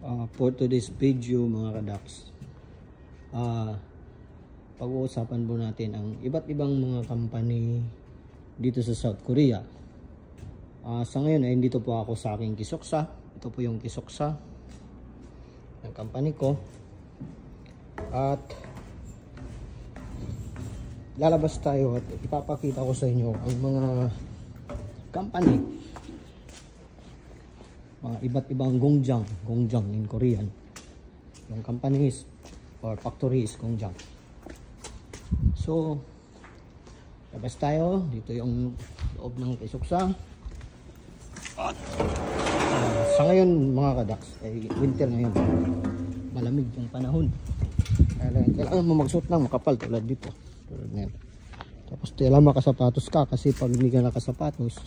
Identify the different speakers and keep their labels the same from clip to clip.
Speaker 1: For today's video mga kadaks, pag-uusapan po natin ang iba't ibang mga company dito sa South Korea. Sa ngayon ay dito po ako sa aking Kisoksa. Ito po yung Kisoksa ng company ko. At lalabas tayo at ipapakita ko sa inyo ang mga company, mga iba't ibang gongjang in Korean. Yung companies or factory is gongjang. So labas tayo. Dito yung loob ng Kisoksa. At sa ngayon mga kadaks ay winter ngayon, malamig yung panahon. Kailangan mo magsuot ng makapal tulad dito, tulad ngayon. Tapos kailangan makasapatos ka kasi pag hindi ka nakasapatos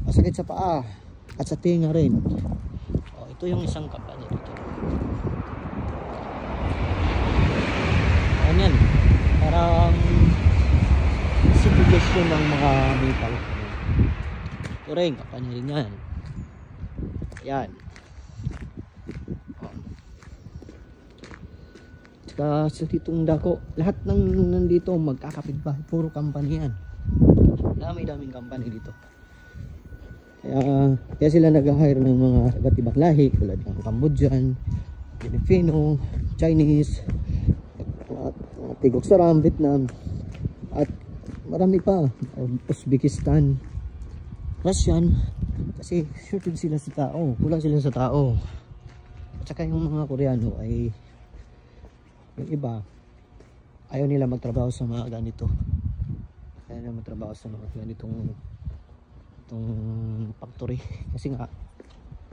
Speaker 1: masakit sa paa at sa tinga rin. Ito yung isang kampanya dito. Ayan, parang suggestion ng mga metal. Ito rin, kampanya rin yan. Ayan. Tsaka sa ditong dako, lahat ng nandito magkakapitbahay, puro company yan. Dami-daming company dito. Kaya sila nag-hire ng mga iba't ibang lahi tulad ng Cambodian, Filipino, Chinese, Tigok Saram, Vietnam, at marami pa, Uzbekistan, Russian, kasi shorted sila sa tao, kulang sila sa tao. At saka yung mga Koreano ay yung iba ayaw nila magtrabaho sa mga ganito, ayaw nila magtrabaho sa mga ganitong factory kasi nga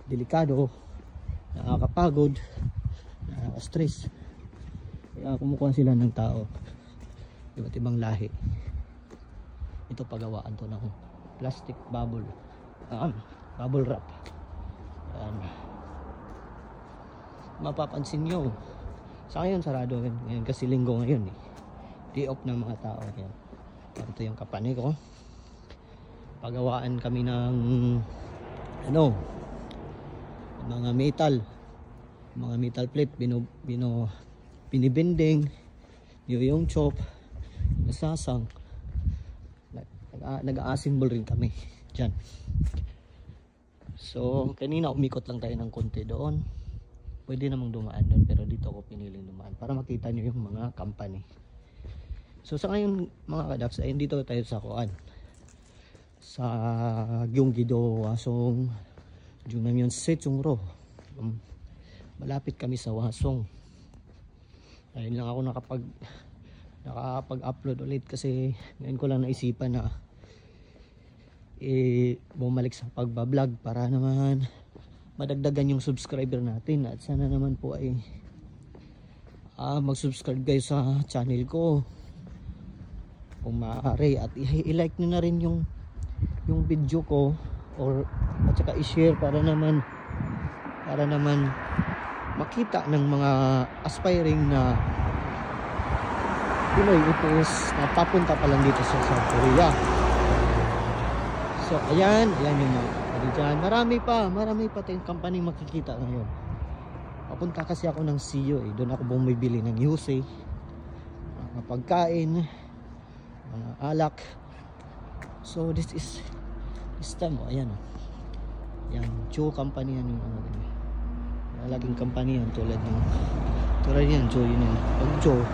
Speaker 1: delikado, nakakapagod, nakaka-stress. Kaya kumukuha sila ng tao iba't ibang lahi. Ito pagawaan to ng plastic bubble wrap. Ayan. Mapapansin nyo sa ngayon sarado ngayon kasi linggo ngayon day off ng mga tao. Ayan. Ito yung kapane ko, pagawaan kami ng mga metal plate, binibinding yung chop, nasasang, nag-a-assemble rin kami dyan. So kanina umikot lang tayo ng konti doon, pwede namang dumaan doon pero dito ako piniling dumaan para makita nyo yung mga company. So sa ngayon mga kadaks ay dito tayo sa Kuan, sa Gyeonggi-do, Hwasong, Jungnam-yeon, Sechung-ro. Malapit kami sa Hwasong. Ayun lang ako nakapag-upload ulit kasi ngayon ko lang naisipan na bumalik sa pagbablog para naman madagdagan yung subscriber natin. At sana naman po ay mag-subscribe kayo sa channel ko kung maaari, at i-like nyo na rin yung video ko at saka i-share para naman makita ng mga aspiring na Pinoy na papunta pa lang dito sa South Korea. So ayan yung mga dyan. Marami pa tayong company makikita ngayon. Papunta kasi ako ng CEO doon ako bumibili ng Yusei, mga pagkain, mga alak. So this time ayan yan, Joe company yan yung laging company yan, tulad yan Joe, yun yan. Pag Joe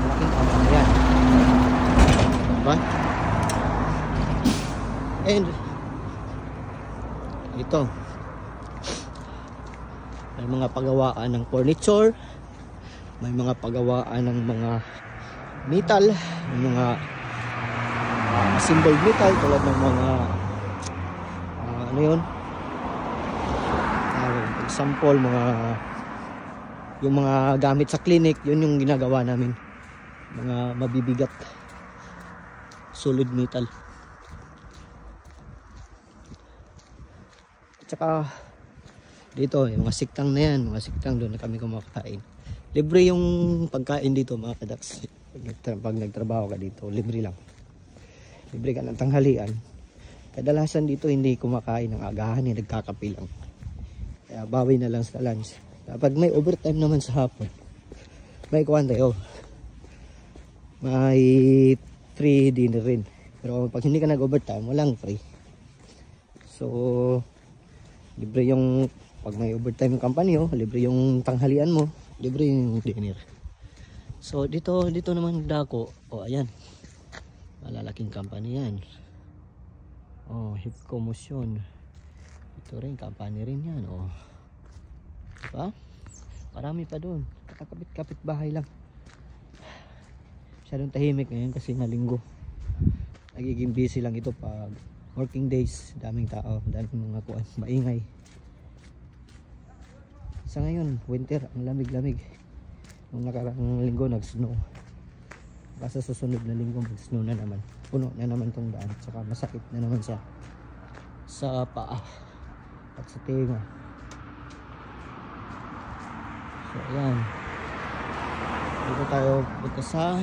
Speaker 1: malaking company yan, diba? And ito may mga pagawaan ng furniture, may mga pagawaan ng mga metal, may mga assembled metal tulad ng mga example, yung mga gamit sa clinic, yun yung ginagawa namin, mga mabibigat solid metal. At saka dito yung mga siktang na yan, mga siktang doon na kami kumakain. Libre yung pagkain dito mga kadaks. Pag nagtrabaho ka dito, libre lang. Libre ka ng tanghalian. Kadalasan dito hindi kumakain ng agahan, nagkakape lang. Kaya bawi na lang sa lunch. Kapag may overtime naman sa hapon, may kuwan tayo. May free dinner rin. Pero pag hindi ka nag-overtime, walang free. So, libre yung pag may overtime company, libre yung tanghalian mo, libre yung dinner. So, dito naman dako. Ayan. Malalaking company yan. Hipco Motion. Ito rin, company rin yan. Diba? Marami pa doon. Kakapit-kapit bahay lang. Masyadong tahimik ngayon kasi nga linggo. Nagiging busy lang ito pag working days. Daming tao, daming mga kuwan, maingay. Sa ngayon, winter, ang lamig-lamig. Nung nakaraang linggo, nag-snow. Basta susunod na linggo, mag-snow na naman. Puno na naman tong daan. Saka masakit na naman sa paa at sa tenga. So, ayan. Dito tayo punta sa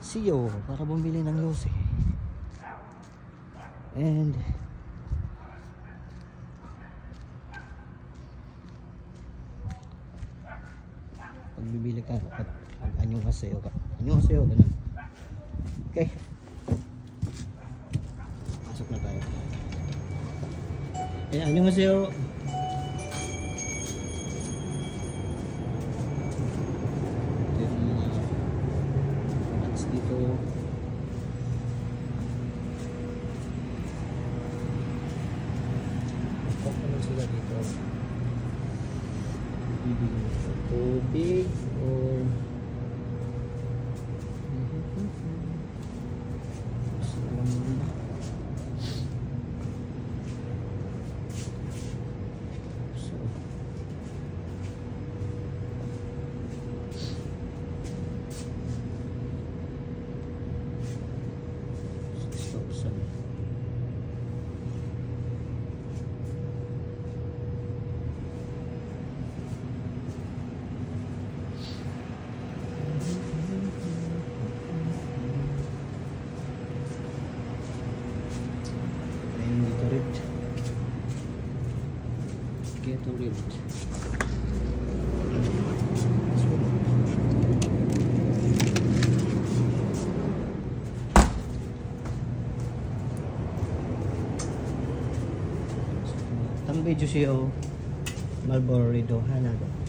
Speaker 1: Sio para bumili ng yosi. And pag bibili ka, anyong hasayo ka. Anyong hasayo, ganun. Okay. Pasok na tayo. Ayan, anyong hasayo. Dito naman sila dito bibili sa tubig or Gatorade. Tambay siya Marlboro Rido Hanado.